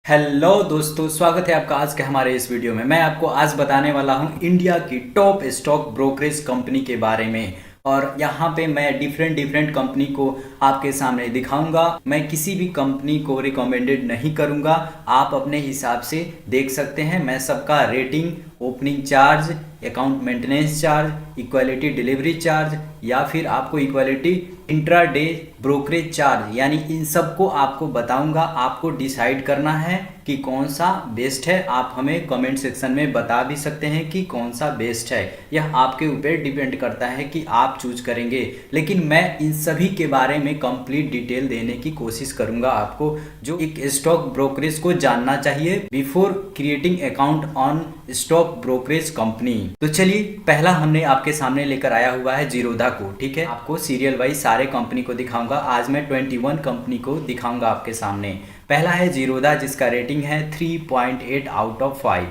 Hello दोस्तों, स्वागत है आपका आज के हमारे इस वीडियो में। मैं आपको आज बताने वाला हूं इंडिया की टॉप स्टॉक ब्रोकरेज कंपनी के बारे में। और यहां पे मैं डिफरेंट डिफरेंट कंपनी को आपके सामने दिखाऊंगा। मैं किसी भी कंपनी को रिकमेंडेड नहीं करूंगा, आप अपने हिसाब से देख सकते हैं। मैं सबका rating, opening charge, account maintenance charge, equality delivery charge या फिर आपको इक्वालिटी इंट्राडे ब्रोकरेज चार्ज, यानी इन सब को आपको बताऊंगा। आपको डिसाइड करना है कि कौन सा बेस्ट है। आप हमें कमेंट सेक्शन में बता भी सकते हैं कि कौन सा बेस्ट है। यह आपके ऊपर डिपेंड करता है कि आप चूज करेंगे, लेकिन मैं इन सभी के बारे में कंप्लीट डिटेल देने की कोशिश करूंगा आपको, जो एक स्टॉक ब्रोकरेज को जानना चाहिए before creating account on stock brokerage company. तो चलिए, पहला हमने आपके सामने लेकर आया हुआ है जीरोधा को। ठीक है, आपको सीरियल वाइज सारे कंपनी को दिखाऊंगा। आज मैं 21 कंपनी को दिखाऊंगा आपके सामने। पहला है जीरोधा, जिसका रेटिंग है 3.8 आउट ऑफ 5।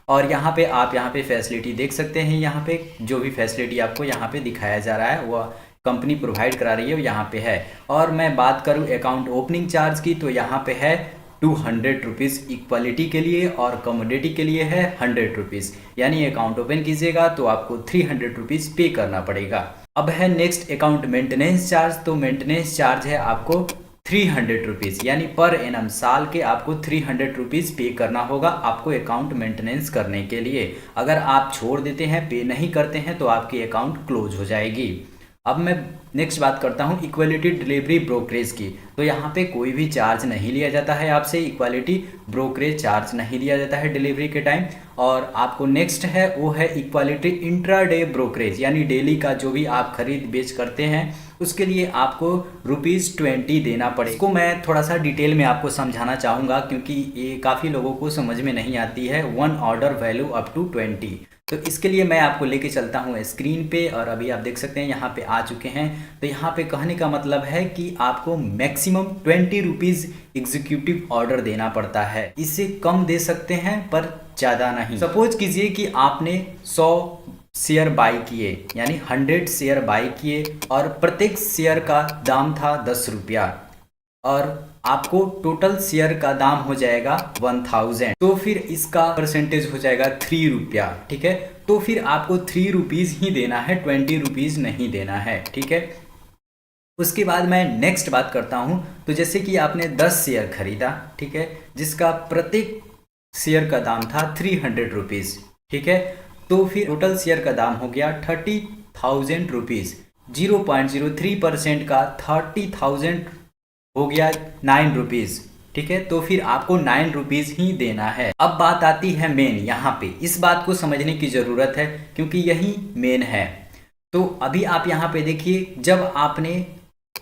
और यहाँ पे आप यहाँ पे फैसिलिटी देख सकते हैं। यहाँ पे जो भी फैसिलिटी आपको यहाँ पे दिखाया जा रहा है वह कंपनी प्रोवाइड करा रही है, वो यहाँ पे है। और मैं बात करूँ अकाउंट ओपनिंग चार्ज की, तो यहाँ पे है 200 रुपीज़ इक्वालिटी के लिए, और कमोडिटी के लिए है 100 रुपीज़। यानी अकाउंट ओपन कीजिएगा तो आपको 300 रुपीज़ पे करना पड़ेगा। अब है नेक्स्ट अकाउंट मेंटेनेंस चार्ज। तो मेंटेनेंस चार्ज है आपको 300 रुपीज़, यानी पर एनम साल के आपको 300 रुपीज़ पे करना होगा आपको अकाउंट मेंटेनेंस करने के लिए। अगर आप छोड़ देते हैं, पे नहीं करते हैं, तो आपकी अकाउंट क्लोज हो जाएगी। अब मैं नेक्स्ट बात करता हूँ इक्वालिटी डिलीवरी ब्रोकरेज की। तो यहाँ पे कोई भी चार्ज नहीं लिया जाता है आपसे, इक्वालिटी ब्रोकरेज चार्ज नहीं लिया जाता है डिलीवरी के टाइम। और आपको नेक्स्ट है वो है इक्वालिटी इंट्राडे ब्रोकरेज, यानी डेली का जो भी आप खरीद बेच करते हैं उसके लिए आपको ₹20 देना पड़े। इसको मैं थोड़ा सा डिटेल में आपको समझाना चाहूँगा, क्योंकि ये काफ़ी लोगों को समझ में नहीं आती है। 1 ऑर्डर वैल्यू अप टू 20। तो इसके लिए मैं आपको लेके चलता हूँ स्क्रीन पे, और अभी आप देख सकते हैं यहाँ पे आ चुके हैं। तो यहाँ पे कहने का मतलब है कि आपको मैक्सिमम 20 रुपीज़ एग्जीक्यूटिव ऑर्डर देना पड़ता है। इससे कम दे सकते हैं पर ज़्यादा नहीं। सपोज कीजिए कि आपने 100 शेयर बाई किए, यानी 100 शेयर बाई किए, और प्रत्येक शेयर का दाम था 10 रुपया, और आपको टोटल शेयर का दाम हो जाएगा 1000। तो फिर इसका परसेंटेज हो जाएगा 3 रुपया। ठीक है, तो फिर आपको 3 रुपीज़ ही देना है, 20 रुपीज़ नहीं देना है। ठीक है, उसके बाद मैं नेक्स्ट बात करता हूँ। तो जैसे कि आपने 10 शेयर खरीदा, ठीक है, जिसका प्रत्येक शेयर का दाम था 300 रुपीज़। ठीक है, तो फिर टोटल शेयर का दाम हो गया 30,000 रुपीज़। 0.03% का 30,000 हो गया 9 रुपीज़। ठीक है, तो फिर आपको 9 रुपीज़ ही देना है। अब बात आती है मेन। यहाँ पे इस बात को समझने की ज़रूरत है, क्योंकि यही मेन है। तो अभी आप यहाँ पे देखिए, जब आपने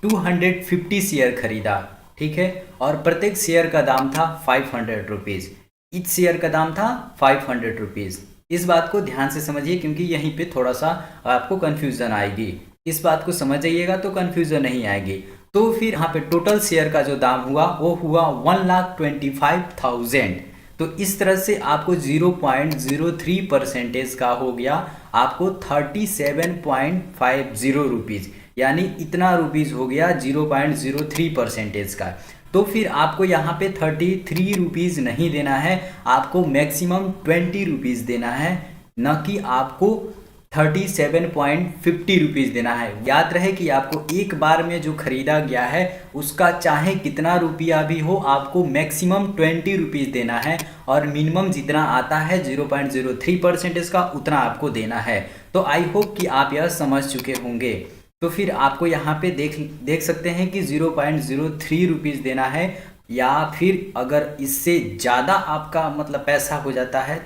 250 शेयर खरीदा, ठीक है, और प्रत्येक शेयर का दाम था 500 रुपीज़। इच शेयर का दाम था 500 रुपीज़। इस बात को ध्यान से समझिए, क्योंकि यहीं पे थोड़ा सा आपको कन्फ्यूज़न आएगी। इस बात को समझ जाइएगा तो कन्फ्यूज़न नहीं आएगी। तो फिर यहाँ पे टोटल शेयर का जो दाम हुआ वो हुआ 1,25,000। तो इस तरह से आपको 0.03% का हो गया आपको 37.50 रुपीज़, यानी इतना रुपीज़ हो गया 0.03% का। तो फिर आपको यहाँ पे 33 रुपीज़ नहीं देना है, आपको मैक्सिमम 20 रुपीज़ देना है, न कि आपको 37.50 रुपीज़ देना है। याद रहे कि आपको एक बार में जो खरीदा गया है उसका चाहे कितना रुपया भी हो, आपको मैक्सिमम 20 रुपीज़ देना है, और मिनिमम जितना आता है 0.03% का उतना आपको देना है। तो आई होप कि आप यह समझ चुके होंगे। तो फिर आपको यहाँ पे देख सकते हैं कि 0.03 रुपीज़ देना है, या फिर अगर इससे ज़्यादा आपका मतलब पैसा हो जाता है,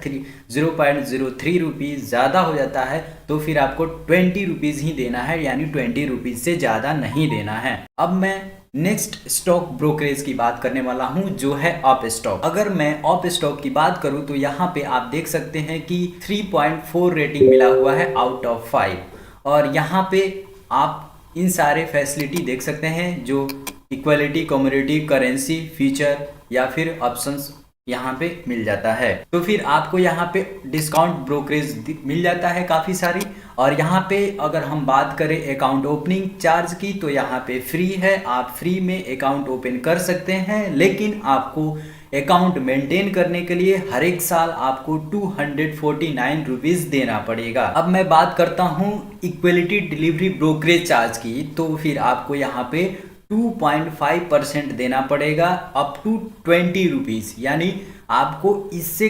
0.03 रुपीज़ ज़्यादा हो जाता है, तो फिर आपको 20 रुपीज़ ही देना है, यानी 20 रुपीज़ से ज़्यादा नहीं देना है। अब मैं नेक्स्ट स्टॉक ब्रोकरेज की बात करने वाला हूं, जो है अप स्टॉक। अगर मैं अप स्टॉक की बात करूं तो यहाँ पे आप देख सकते हैं कि 3.4 रेटिंग मिला हुआ है आउट ऑफ 5। और यहाँ पे आप इन सारे फैसिलिटी देख सकते हैं, जो इक्वालिटी, कमोडिटी, करेंसी, फीचर या फिर ऑप्शंस यहाँ पे मिल जाता है। तो फिर आपको यहाँ पे डिस्काउंट ब्रोकरेज मिल जाता है काफ़ी सारी। और यहाँ पे अगर हम बात करें अकाउंट ओपनिंग चार्ज की, तो यहाँ पे फ्री है, आप फ्री में अकाउंट ओपन कर सकते हैं, लेकिन आपको अकाउंट मेंटेन करने के लिए हर एक साल आपको 249 रुपीज़ देना पड़ेगा। अब मैं बात करता हूँ इक्वलिटी डिलीवरी ब्रोकरेज चार्ज की, तो फिर आपको यहाँ पे 2.5% देना पड़ेगा अप टू 20 रुपीज़, यानी आपको इससे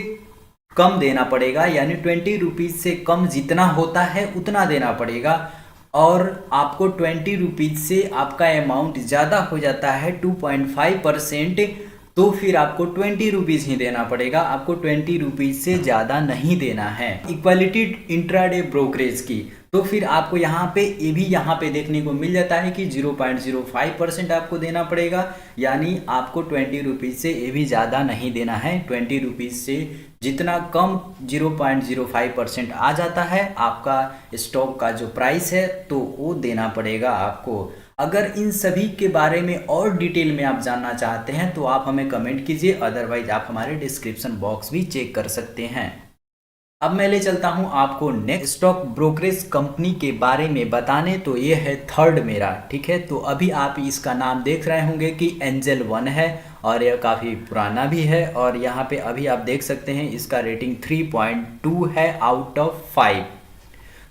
कम देना पड़ेगा, यानी 20 रुपीज़ से कम जितना होता है उतना देना पड़ेगा। और आपको 20 रुपीज़ से आपका अमाउंट ज़्यादा हो जाता है 2.5%, तो फिर आपको 20 रुपीज़ ही देना पड़ेगा, आपको 20 रुपीज़ से ज़्यादा नहीं देना है। इक्वालिटी इंट्राडे ब्रोकरेज की, तो फिर आपको यहाँ पे ये भी यहाँ पे देखने को मिल जाता है कि 0.05% आपको देना पड़ेगा, यानी आपको 20 रुपीज़ से ये भी ज़्यादा नहीं देना है। 20 रुपीज़ से जितना कम 0.05% आ जाता है आपका स्टॉक का जो प्राइस है, तो वो देना पड़ेगा आपको। अगर इन सभी के बारे में और डिटेल में आप जानना चाहते हैं तो आप हमें कमेंट कीजिए, अदरवाइज आप हमारे डिस्क्रिप्शन बॉक्स भी चेक कर सकते हैं। अब मैं ले चलता हूं आपको नेक्स्ट स्टॉक ब्रोकरेज कंपनी के बारे में बताने, तो ये है थर्ड मेरा, ठीक है। तो अभी आप इसका नाम देख रहे होंगे कि एंजल वन है और यह काफ़ी पुराना भी है, और यहाँ पे अभी आप देख सकते हैं इसका रेटिंग 3.2 है आउट ऑफ 5।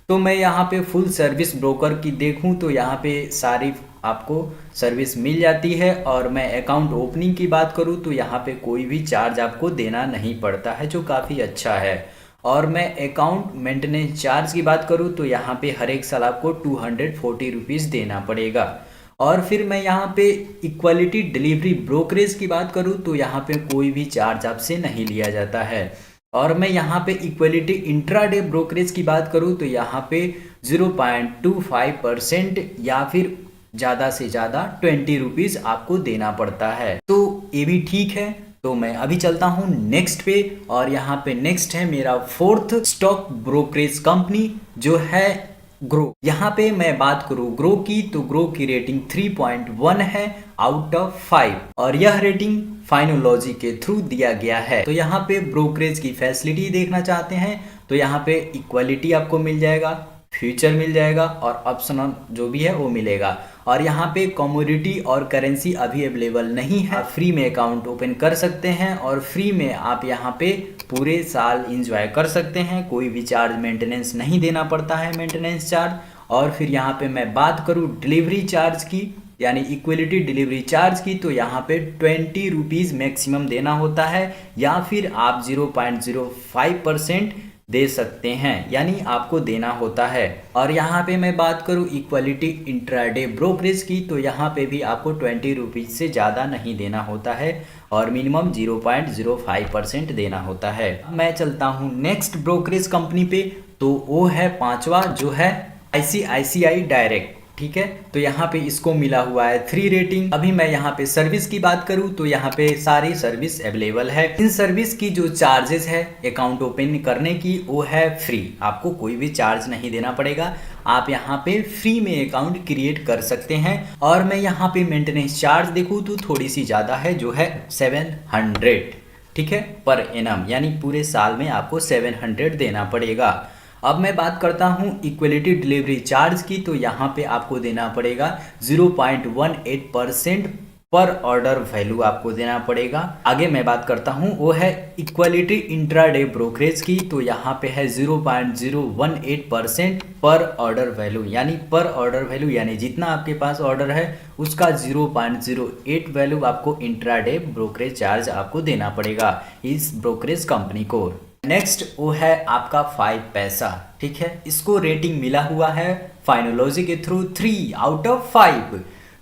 तो मैं यहाँ पे फुल सर्विस ब्रोकर की देखूँ तो यहाँ पे सारी आपको सर्विस मिल जाती है, और मैं अकाउंट ओपनिंग की बात करूँ तो यहाँ पे कोई भी चार्ज आपको देना नहीं पड़ता है, जो काफ़ी अच्छा है। और मैं अकाउंट मेंटेनेंस चार्ज की बात करूँ तो यहाँ पे हर एक साल आपको 240 रुपीज़ देना पड़ेगा। और फिर मैं यहाँ पे इक्वालिटी डिलीवरी ब्रोकरेज की बात करूँ तो यहाँ पे कोई भी चार्ज आपसे नहीं लिया जाता है। और मैं यहाँ पे इक्वालिटी इंट्राडे ब्रोकरेज की बात करूँ तो यहाँ पे 0.25% या फिर ज़्यादा से ज़्यादा 20 रुपीज़ आपको देना पड़ता है, तो ये भी ठीक है। तो मैं अभी चलता हूँ नेक्स्ट पे, और यहाँ पे नेक्स्ट है मेरा फोर्थ स्टॉक ब्रोकरेज कंपनी जो है ग्रो। यहाँ पे मैं बात करूँ ग्रो की, तो ग्रो की रेटिंग 3.1 है आउट ऑफ 5, और यह रेटिंग फाइनोलॉजी के थ्रू दिया गया है। तो यहाँ पे ब्रोकरेज की फैसिलिटी देखना चाहते हैं तो यहाँ पे इक्वालिटी आपको मिल जाएगा, फ्यूचर मिल जाएगा, और ऑप्शनल जो भी है वो मिलेगा। और यहाँ पे कमोडिटी और करेंसी अभी अवेलेबल नहीं है, आप फ्री में अकाउंट ओपन कर सकते हैं और फ्री में आप यहाँ पे पूरे साल इंजॉय कर सकते हैं, कोई भी चार्ज मेंटेनेंस नहीं देना पड़ता है, मेंटेनेंस चार्ज। और फिर यहाँ पे मैं बात करूँ डिलीवरी चार्ज की, यानी इक्वलिटी डिलीवरी चार्ज की, तो यहाँ पे 20 रुपीज़ मैक्सिमम देना होता है, या फिर आप 0.05% दे सकते हैं, यानी आपको देना होता है। और यहाँ पे मैं बात करूँ इक्वालिटी इंट्राडे ब्रोकरेज की, तो यहाँ पे भी आपको 20 रुपीज़ से ज़्यादा नहीं देना होता है, और मिनिमम 0.05% देना होता है। मैं चलता हूँ नेक्स्ट ब्रोकरेज कंपनी पे, तो वो है पांचवा, जो है ICICI डायरेक्ट, ठीक है। तो यहाँ पे इसको मिला हुआ है 3 रेटिंग। अभी मैं यहाँ पे सर्विस की बात करूँ तो यहाँ पे सारी सर्विस अवेलेबल है। इन सर्विस की जो चार्जेस है अकाउंट ओपन करने की, वो है फ्री, आपको कोई भी चार्ज नहीं देना पड़ेगा, आप यहाँ पे फ्री में अकाउंट क्रिएट कर सकते हैं। और मैं यहाँ पे मेंटेनेंस चार्ज देखूँ तो थोड़ी सी ज़्यादा है, जो है 700, ठीक है, पर एनम, यानी पूरे साल में आपको 700 देना पड़ेगा। अब मैं बात करता हूँ इक्वलिटी डिलीवरी चार्ज की, तो यहाँ पे आपको देना पड़ेगा 0.18% पर ऑर्डर वैल्यू आपको देना पड़ेगा। आगे मैं बात करता हूँ वो है इक्वलिटी इंट्राडे ब्रोकरेज की, तो यहाँ पे है 0.018% पर ऑर्डर वैल्यू, यानी पर ऑर्डर वैल्यू यानी जितना आपके पास ऑर्डर है उसका 0.08 वैल्यू आपको इंट्राडे ब्रोकरेज चार्ज आपको देना पड़ेगा इस ब्रोकरेज कंपनी को। नेक्स्ट वो है आपका 5 पैसा, ठीक है, इसको रेटिंग मिला हुआ है फाइनोलॉजी के थ्रू 3 आउट ऑफ 5।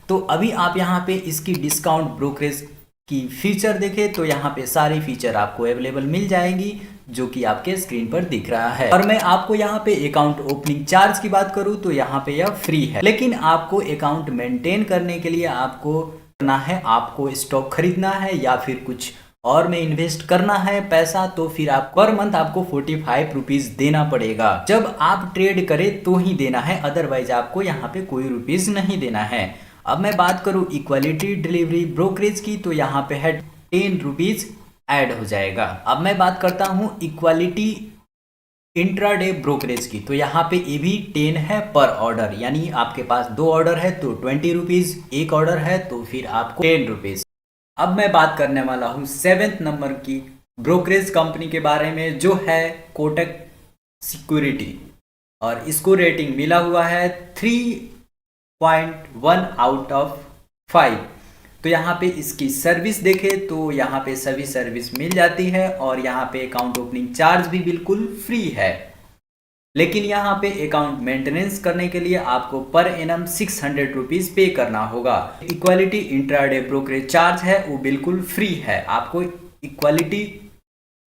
तो अभी आप यहाँ पे इसकी डिस्काउंट ब्रोकरेज की फीचर देखें तो यहाँ पे सारी फीचर आपको अवेलेबल मिल जाएगी, जो कि आपके स्क्रीन पर दिख रहा है। और मैं आपको यहाँ पे अकाउंट ओपनिंग चार्ज की बात करूँ तो यहाँ पे यह फ्री है, लेकिन आपको अकाउंट मेंटेन करने के लिए आपको करना है, आपको स्टॉक खरीदना है या फिर कुछ और में इन्वेस्ट करना है पैसा, तो फिर आप पर मंथ आपको 45 रुपीज़ देना पड़ेगा। जब आप ट्रेड करें तो ही देना है, अदरवाइज आपको यहाँ पे कोई रुपीज़ नहीं देना है। अब मैं बात करूँ इक्वालिटी डिलीवरी ब्रोकरेज की, तो यहाँ पे है 10 रुपीज़ ऐड हो जाएगा। अब मैं बात करता हूँ इक्वालिटी इंट्राडे ब्रोकरेज की, तो यहाँ पे ये भी 10 है पर ऑर्डर, यानी आपके पास 2 ऑर्डर है तो 20 रुपीज़, एक ऑर्डर है तो फिर आपको 10 रुपीज़। अब मैं बात करने वाला हूँ 7th नंबर की ब्रोकरेज कंपनी के बारे में, जो है कोटक सिक्योरिटी। और इसको रेटिंग मिला हुआ है 3.1 आउट ऑफ 5। तो यहाँ पे इसकी सर्विस देखें तो यहाँ पे सभी सर्विस मिल जाती है और यहाँ पे अकाउंट ओपनिंग चार्ज भी बिल्कुल फ्री है। लेकिन यहाँ पे अकाउंट मेंटेनेंस करने के लिए आपको पर एनम 600 रुपीज़ पे करना होगा। इक्वालिटी इंट्राडे ब्रोकरेज चार्ज है वो बिल्कुल फ्री है। आपको इक्वालिटी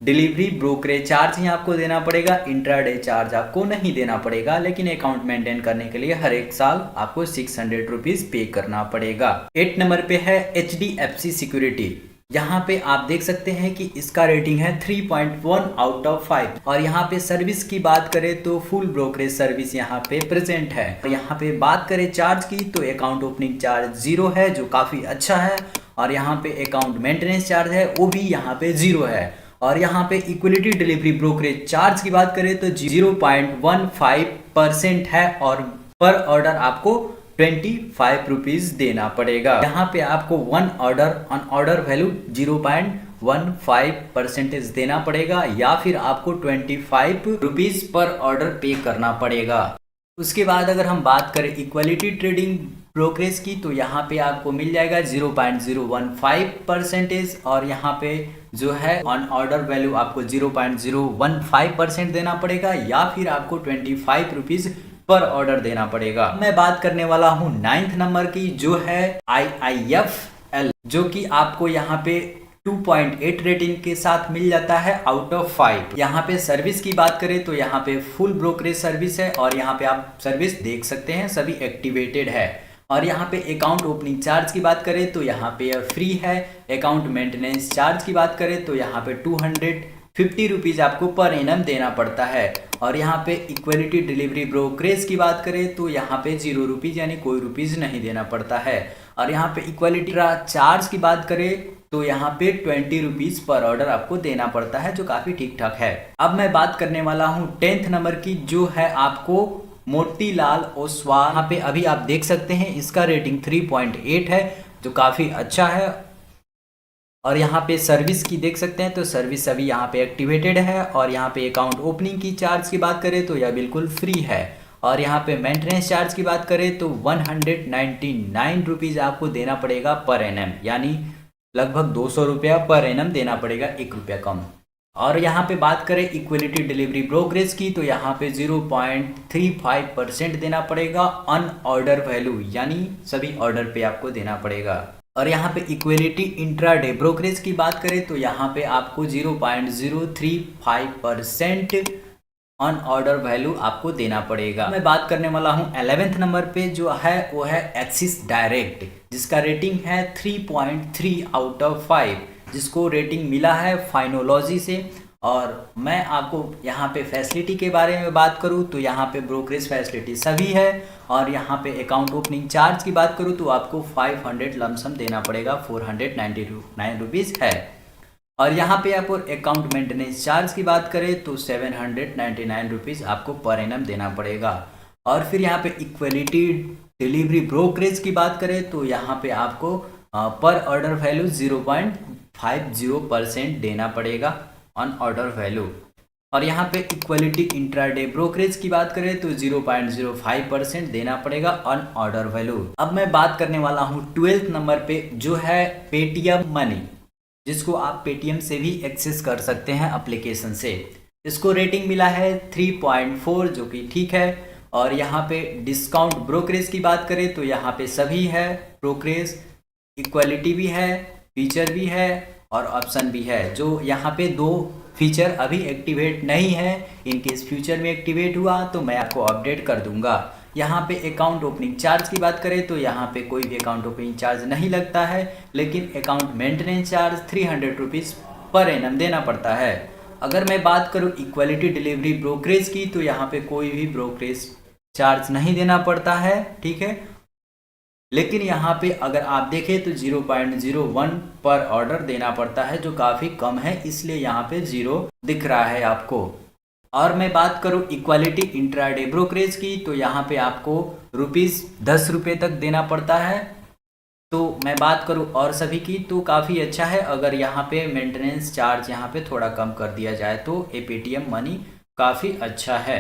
डिलीवरी ब्रोकरेज चार्ज ही आपको देना पड़ेगा, इंट्राडे चार्ज आपको नहीं देना पड़ेगा। लेकिन अकाउंट मेंटेन करने के लिए हर एक साल आपको 600 रुपीज़ पे करना पड़ेगा। 8 नंबर पे है HDFC सिक्योरिटी। यहाँ पे आप देख सकते हैं कि इसका रेटिंग है 3.1 आउट ऑफ 5। और यहाँ पे सर्विस की बात करें तो फुल ब्रोकरेज सर्विस यहाँ पे प्रेजेंट है। यहाँ पे बात करें चार्ज की तो अकाउंट ओपनिंग चार्ज 0 है, जो काफ़ी अच्छा है। और यहाँ पे अकाउंट मेंटेनेंस चार्ज है वो भी यहाँ पे 0 है। और यहाँ पे इक्विलिटी डिलीवरी ब्रोकरेज चार्ज की बात करें तो 0.15% है और पर ऑर्डर आपको 25 रुपीज़ देना पड़ेगा। यहाँ पे आपको one order on order value 0.15% देना पड़ेगा या फिर आपको 25 रुपीज़ पर ऑर्डर पे करना पड़ेगा। उसके बाद अगर हम बात करें इक्वालिटी ट्रेडिंग ब्रोकरेज की तो यहाँ पे आपको मिल जाएगा 0.015% और यहाँ पे जो है ऑन ऑर्डर वैल्यू आपको 0.015% देना पड़ेगा या फिर आपको 25 रुपीज़ पर ऑर्डर देना पड़ेगा। मैं बात करने वाला हूँ 9th नंबर की, जो है IIFL, जो कि आपको यहाँ पे 2.8 रेटिंग के साथ मिल जाता है आउट ऑफ 5। यहाँ पे सर्विस की बात करें तो यहाँ पे फुल ब्रोकरेज सर्विस है और यहाँ पे आप सर्विस देख सकते हैं सभी एक्टिवेटेड है। और यहाँ पे अकाउंट ओपनिंग चार्ज की बात करें तो यहाँ पे फ्री है। अकाउंट मेंटेनेंस चार्ज की बात करें तो यहाँ पे 250 रुपीज़ आपको पर एनम देना पड़ता है। और यहाँ पे इक्वलिटी डिलीवरी ब्रोकरेज की बात करें तो यहाँ पे 0 रुपीज़ यानी कोई रुपीज़ नहीं देना पड़ता है। और यहाँ पे इक्वलिटी चार्ज की बात करें तो यहाँ पे 20 रुपीज़ पर ऑर्डर आपको देना पड़ता है, जो काफ़ी ठीक ठाक है। अब मैं बात करने वाला हूँ 10th नंबर की, जो है आपको मोतीलाल ओसवाल। यहाँ पे अभी आप देख सकते हैं इसका रेटिंग 3.8 है, जो काफ़ी अच्छा है। और यहाँ पे सर्विस की देख सकते हैं तो सर्विस अभी यहाँ पे एक्टिवेटेड है। और यहाँ पे अकाउंट ओपनिंग की चार्ज की बात करें तो यह बिल्कुल फ्री है। और यहाँ पे मेंटेनेंस चार्ज की बात करें तो 199 रुपीज़ आपको देना पड़ेगा पर एनम, यानी लगभग 200 रुपया पर एनम देना पड़ेगा, 1 रुपया कम। और यहाँ पे बात करें इक्विलिटी डिलीवरी ब्रोकरेज की तो यहाँ पे 0.35% देना पड़ेगा ऑन ऑर्डर वैल्यू, यानी सभी ऑर्डर पे आपको देना पड़ेगा। और यहाँ पे इक्विलिटी इंट्राडे ब्रोकरेज की बात करें तो यहाँ पे आपको 0.035% ऑन ऑर्डर वैल्यू आपको देना पड़ेगा। मैं बात करने वाला हूँ 11th नंबर पे, जो है वो है एक्सिस डायरेक्ट, जिसका रेटिंग है 3.3 आउट ऑफ 5, जिसको रेटिंग मिला है फाइनोलॉजी से। और मैं आपको यहाँ पे फैसिलिटी के बारे में बात करूँ तो यहाँ पे ब्रोकरेज फैसिलिटी सभी है। और यहाँ पे अकाउंट ओपनिंग चार्ज की बात करूँ तो आपको 500 लमसम देना पड़ेगा, 499 रुपीज़ है। और यहाँ पे आपको अकाउंट मेंटेनेंस चार्ज की बात करें तो 799 रुपीज़ आपको पर एनम देना पड़ेगा। और फिर यहाँ पे इक्वलिटी डिलीवरी ब्रोकरेज की बात करें तो यहाँ पे आपको पर ऑर्डर वैल्यू 0.50% देना पड़ेगा ऑन ऑर्डर वैल्यू। और यहाँ पे इक्वलिटी इंट्राडे ब्रोकरेज की बात करें तो 0.05% देना पड़ेगा ऑन ऑर्डर वैल्यू। अब मैं बात करने वाला हूँ 12th नंबर पे, जो है पेटीएम मनी, जिसको आप पेटीएम से भी एक्सेस कर सकते हैं एप्लीकेशन से। इसको रेटिंग मिला है 3.4, जो कि ठीक है। और यहाँ पे डिस्काउंट ब्रोकरेज की बात करें तो यहाँ पे सभी है ब्रोकरेज, इक्वलिटी भी है, फीचर भी है और ऑप्शन भी है। जो यहाँ पे 2 फीचर अभी एक्टिवेट नहीं है, इनकेस फ्यूचर में एक्टिवेट हुआ तो मैं आपको अपडेट कर दूंगा। यहाँ पे अकाउंट ओपनिंग चार्ज की बात करें तो यहाँ पे कोई भी अकाउंट ओपनिंग चार्ज नहीं लगता है, लेकिन account maintenance charge 300 rupees per annum देना पड़ता है। अगर मैं बात करूँ इक्वलिटी डिलीवरी ब्रोकरेज की तो यहाँ पे कोई भी ब्रोकरेज चार्ज नहीं देना पड़ता है, ठीक है। लेकिन यहाँ पे अगर आप देखें तो 0.01 पर ऑर्डर देना पड़ता है, जो काफ़ी कम है, इसलिए यहाँ पे 0 दिख रहा है आपको। और मैं बात करूँ इक्वालिटी इंट्राडे ब्रोकरेज की तो यहाँ पे आपको ₹10 तक देना पड़ता है तो मैं बात करूँ और सभी की तो काफ़ी अच्छा है। अगर यहाँ पे मेंटेनेंस चार्ज यहाँ पे थोड़ा कम कर दिया जाए तो ये पेटीएम मनी काफ़ी अच्छा है।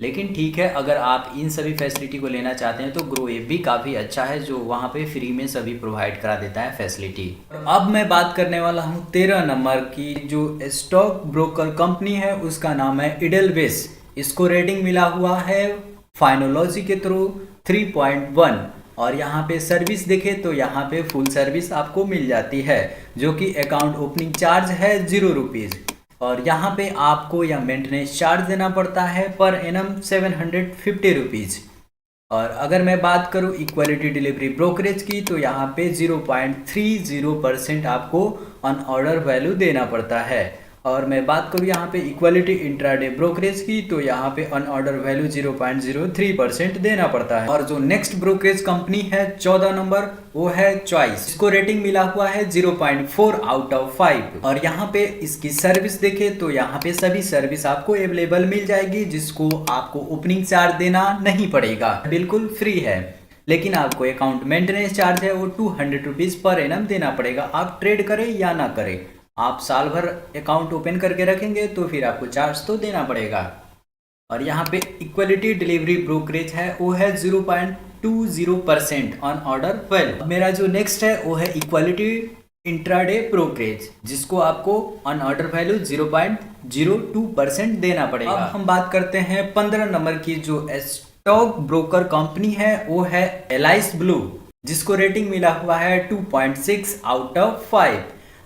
लेकिन ठीक है, अगर आप इन सभी फैसिलिटी को लेना चाहते हैं तो ग्रो ऐप भी काफ़ी अच्छा है, जो वहाँ पे फ्री में सभी प्रोवाइड करा देता है फैसिलिटी। अब मैं बात करने वाला हूँ 13 नंबर की। जो स्टॉक ब्रोकर कंपनी है उसका नाम है इडेलवेस। इसको रेटिंग मिला हुआ है फाइनोलॉजी के थ्रू 3.1। और यहाँ पे सर्विस देखे तो यहाँ पे फुल सर्विस आपको मिल जाती है, जो कि अकाउंट ओपनिंग चार्ज है 0 रुपीज़। और यहाँ पे आपको यह मेंटेनेंस चार्ज देना पड़ता है पर एनम 750 रुपीज़। और अगर मैं बात करूँ इक्वालिटी डिलीवरी ब्रोकरेज की तो यहाँ पे 0.30% आपको ऑन ऑर्डर वैल्यू देना पड़ता है। और मैं बात करूँ यहाँ पे इक्वालिटी इंट्राडे ब्रोकरेज की तो यहाँ पे ऑन ऑर्डर वैल्यू 0.03% देना पड़ता है। और जो नेक्स्ट ब्रोकरेज कंपनी है 14 नंबर, वो है चॉइस। इसको रेटिंग मिला हुआ है 0.4 आउट ऑफ 5। और यहाँ पे इसकी सर्विस देखे तो यहाँ पे सभी सर्विस आपको अवेलेबल मिल जाएगी, जिसको आपको ओपनिंग चार्ज देना नहीं पड़ेगा, बिल्कुल फ्री है। लेकिन आपको अकाउंट मेंटेनेंस चार्ज है वो 200 रुपीज़ पर एनम देना पड़ेगा, आप ट्रेड करें या ना करें। आप साल भर अकाउंट ओपन करके रखेंगे तो फिर आपको चार्ज तो देना पड़ेगा। और यहाँ पे इक्वलिटी डिलीवरी ब्रोकरेज है वो है 0.20% ऑन ऑर्डर वैल्यू। मेरा जो नेक्स्ट है वो है इक्वलिटी इंट्राडे ब्रोकरेज, जिसको आपको ऑन ऑर्डर वैल्यू 0.02% देना पड़ेगा। अब हम बात करते हैं 15 नंबर की। जो स्टॉक ब्रोकर कंपनी है वो है एलाइस ब्लू, जिसको रेटिंग मिला हुआ है 2.6 आउट ऑफ 5।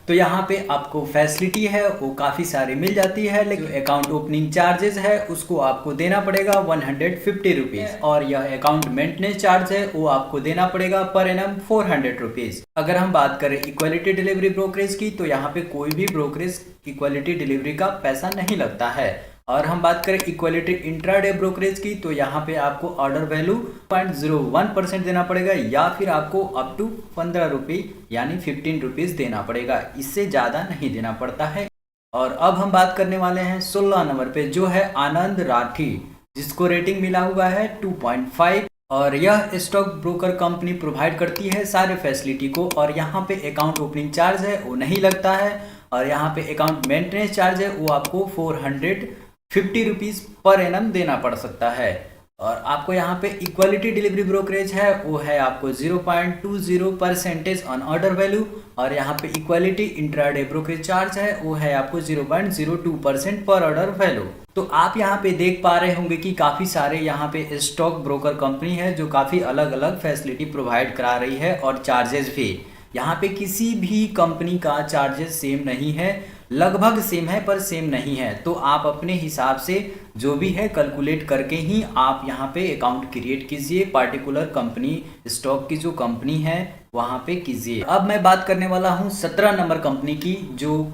तो यहाँ पे आपको फैसिलिटी है वो काफ़ी सारी मिल जाती है, लेकिन अकाउंट ओपनिंग चार्जेस है उसको आपको देना पड़ेगा 150 रुपीज़। और यह अकाउंट मेंटेनेंस चार्ज है वो आपको देना पड़ेगा पर एनम 400 रुपीज़। अगर हम बात करें इक्वालिटी डिलीवरी ब्रोकरेज की तो यहाँ पे कोई भी ब्रोकरेज इक्वालिटी डिलीवरी का पैसा नहीं लगता है। और हम बात करें इक्वालिटी इंट्राडे ब्रोकरेज की तो यहाँ पे आपको ऑर्डर वैल्यू 0.01% देना पड़ेगा, या फिर आपको अप टू 15 रुपये यानी 15 रुपीज़ देना पड़ेगा, इससे ज़्यादा नहीं देना पड़ता है। और अब हम बात करने वाले हैं 16 नंबर पे, जो है आनंद राठी, जिसको रेटिंग मिला हुआ है 2.5। और यह स्टॉक ब्रोकर कंपनी प्रोवाइड करती है सारे फैसिलिटी को। और यहाँ पे अकाउंट ओपनिंग चार्ज है वो नहीं लगता है, और यहाँ पे अकाउंट मेंटेनेंस चार्ज है वो आपको 450 रुपीज़ पर एनम देना पड़ सकता है। और आपको यहाँ पे इक्वालिटी डिलीवरी ब्रोकरेज है वो है आपको 0.20% ऑन ऑर्डर वैल्यू। और यहाँ पे इक्वालिटी इंट्राडे ब्रोकरेज चार्ज है वो है आपको 0.02% पर ऑर्डर वैल्यू। तो आप यहाँ पे देख पा रहे होंगे कि काफ़ी सारे यहाँ पे स्टॉक ब्रोकर कंपनी है जो काफ़ी अलग अलग फैसिलिटी प्रोवाइड करा रही है, और चार्जेस भी यहाँ पे किसी भी कंपनी का चार्जेस सेम नहीं है, लगभग सेम है पर सेम नहीं है। तो आप अपने हिसाब से जो भी है कैलकुलेट करके ही आप यहाँ पे अकाउंट क्रिएट कीजिए, पार्टिकुलर कंपनी स्टॉक की जो कंपनी है वहाँ पे कीजिए। अब मैं बात करने वाला हूँ 17 नंबर कंपनी की, जो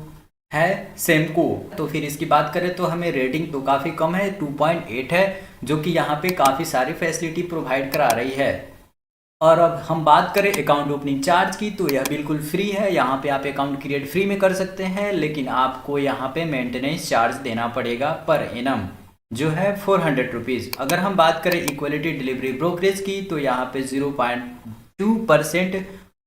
है सेमको। तो फिर इसकी बात करें तो हमें रेटिंग तो काफ़ी कम है, 2.8 है, जो कि यहाँ पे काफ़ी सारी फैसिलिटी प्रोवाइड करा रही है। और अब हम बात करें अकाउंट ओपनिंग चार्ज की तो यह बिल्कुल फ्री है, यहाँ पे आप अकाउंट क्रिएट फ्री में कर सकते हैं, लेकिन आपको यहाँ पे मेंटेनेंस चार्ज देना पड़ेगा पर एनम, जो है 400 रुपीज़। अगर हम बात करें इक्वलिटी डिलीवरी ब्रोकरेज की तो यहाँ पे 0.2%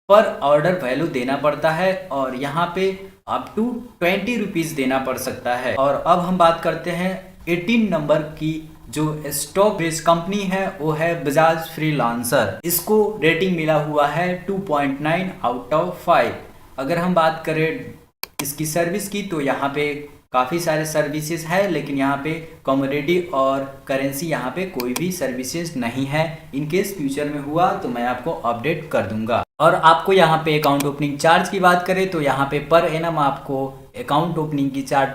पर ऑर्डर वैल्यू देना पड़ता है, और यहाँ पे अप टू 20 रुपीज़ देना पड़ सकता है। और अब हम बात करते हैं 18 नंबर की। जो स्टॉक ब्रोकरेज कंपनी है वो है बजाज फ्रीलांसर, इसको रेटिंग मिला हुआ है 2.9 आउट ऑफ 5। अगर हम बात करें इसकी सर्विस की तो यहाँ पे काफ़ी सारे सर्विसेज है, लेकिन यहाँ पे कमोडिटी और करेंसी यहाँ पे कोई भी सर्विसेज नहीं है। इनकेस फ्यूचर में हुआ तो मैं आपको अपडेट कर दूंगा। और आपको यहाँ पे अकाउंट ओपनिंग चार्ज की बात करें तो यहाँ पे पर एनम आपको अकाउंट ओपनिंग की चार्ज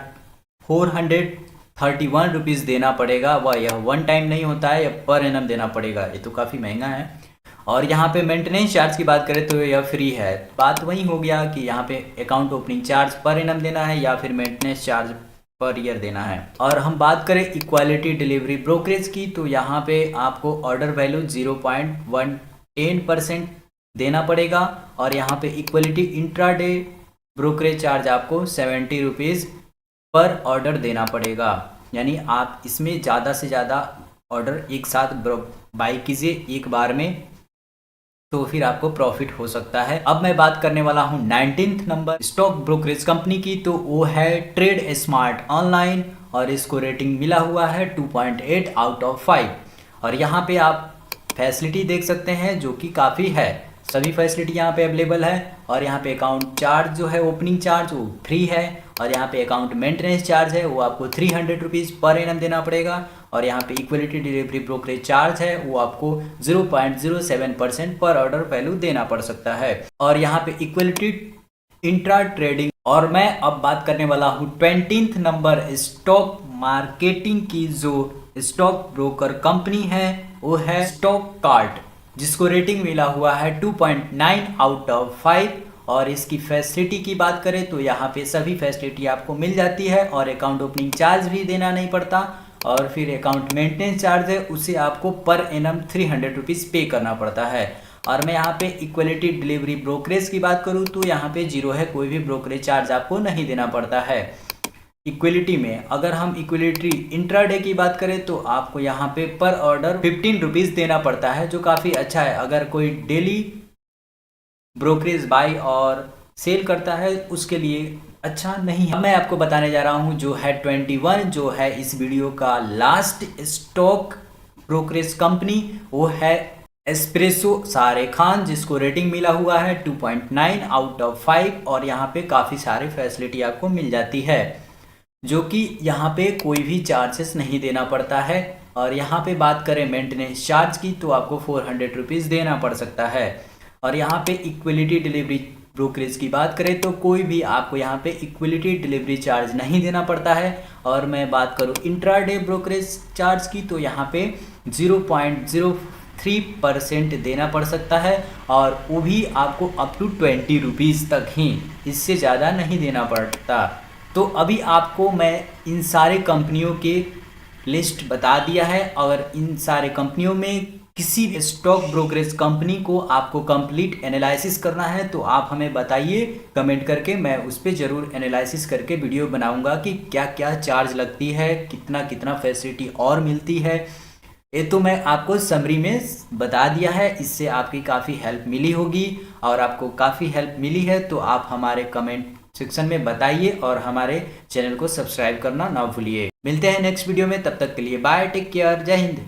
431 रुपीज़ देना पड़ेगा। वह यह वन टाइम नहीं होता है, यह पर एनम देना पड़ेगा, ये तो काफ़ी महंगा है। और यहाँ पे मेंटेनेंस चार्ज की बात करें तो यह फ्री है। बात वही हो गया कि यहाँ पे account opening charge per annum देना है या फिर मेंटेनेंस चार्ज पर ईयर देना है। और हम बात करें इक्वालिटी डिलीवरी ब्रोकरेज की तो यहाँ पे आपको ऑर्डर वैल्यू 0.1% देना पड़ेगा, और यहाँ पे इक्वालिटी इंट्राडे ब्रोकरेज चार्ज आपको 70 रुपीज़ पर ऑर्डर देना पड़ेगा। यानी आप इसमें ज़्यादा से ज़्यादा ऑर्डर एक साथ बाई कीजिए एक बार में, तो फिर आपको प्रॉफिट हो सकता है। अब मैं बात करने वाला हूँ 19th number stock brokerage company की, तो वो है ट्रेड स्मार्ट ऑनलाइन और इसको रेटिंग मिला हुआ है 2.8 आउट ऑफ 5। और यहाँ पे आप फैसिलिटी देख सकते हैं जो कि काफ़ी है, सभी फैसिलिटी यहाँ पे अवेलेबल है। और यहाँ पे अकाउंट चार्ज जो है ओपनिंग चार्ज वो फ्री है, और यहाँ पे अकाउंट मेंटेनेंस चार्ज है वो आपको 300 रुपीज़ पर एनम देना पड़ेगा। और यहाँ पे इक्विटी डिलीवरी ब्रोकरेज चार्ज है वो आपको 0.07% पर ऑर्डर वैल्यू देना पड़ सकता है। और यहाँ पे इक्विटी इंट्रा ट्रेडिंग। और मैं अब बात करने वाला हूँ 20th नंबर स्टॉक मार्केटिंग की, जो स्टॉक ब्रोकर कंपनी है वो है स्टॉक कार्ट, जिसको रेटिंग मिला हुआ है 2.9 आउट ऑफ 5। और इसकी फैसिलिटी की बात करें तो यहाँ पे सभी फैसिलिटी आपको मिल जाती है, और अकाउंट ओपनिंग चार्ज भी देना नहीं पड़ता। और फिर अकाउंट मेंटेनेंस चार्ज है उसे आपको पर एनम 300 रुपीज़ पे करना पड़ता है। और मैं यहाँ पे इक्विटी डिलीवरी ब्रोकरेज की बात करूँ तो यहाँ पे जीरो है, कोई भी ब्रोकरेज चार्ज आपको नहीं देना पड़ता है। इक्विटी में अगर हम इक्विटी इंट्राडे की बात करें तो आपको यहाँ पे पर ऑर्डर 15 रुपीज़ देना पड़ता है, जो काफ़ी अच्छा है। अगर कोई डेली ब्रोकरेज बाई और सेल करता है उसके लिए अच्छा नहीं है। मैं आपको बताने जा रहा हूँ जो है 21, जो है इस वीडियो का लास्ट स्टॉक ब्रोकरेज कंपनी, वो है एस्प्रेसो सारे खान, जिसको रेटिंग मिला हुआ है 2.9 आउट ऑफ 5। और यहाँ पे काफ़ी सारे फैसिलिटी आपको मिल जाती है, जो कि यहाँ पे कोई भी चार्जेस नहीं देना पड़ता है। और यहाँ पे बात करें मेंटेनेंस चार्ज की तो आपको 400 रुपीज़ देना पड़ सकता है। और यहाँ पे इक्विटी डिलीवरी ब्रोकरेज की बात करें तो कोई भी आपको यहाँ पे इक्विटी डिलीवरी चार्ज नहीं देना पड़ता है। और मैं बात करूँ इंट्राडे ब्रोकरेज चार्ज की तो यहाँ पे 0.03% देना पड़ सकता है, और वो भी आपको अप टू 20 रुपीज़ तक ही, इससे ज़्यादा नहीं देना पड़ता। तो अभी आपको मैं इन सारे कंपनियों के लिस्ट बता दिया है। और इन सारे कंपनियों में किसी भी स्टॉक ब्रोकरेज कंपनी को आपको कंप्लीट एनालिसिस करना है तो आप हमें बताइए कमेंट करके, मैं उस पर ज़रूर एनालिसिस करके वीडियो बनाऊंगा कि क्या क्या चार्ज लगती है, कितना कितना फैसिलिटी और मिलती है। ये तो मैं आपको समरी में बता दिया है, इससे आपकी काफ़ी हेल्प मिली होगी। और आपको काफ़ी हेल्प मिली है तो आप हमारे कमेंट सेक्शन में बताइए, और हमारे चैनल को सब्सक्राइब करना ना भूलिए। मिलते हैं नेक्स्ट वीडियो में, तब तक के लिए बाय, टेक केयर, जय हिंद।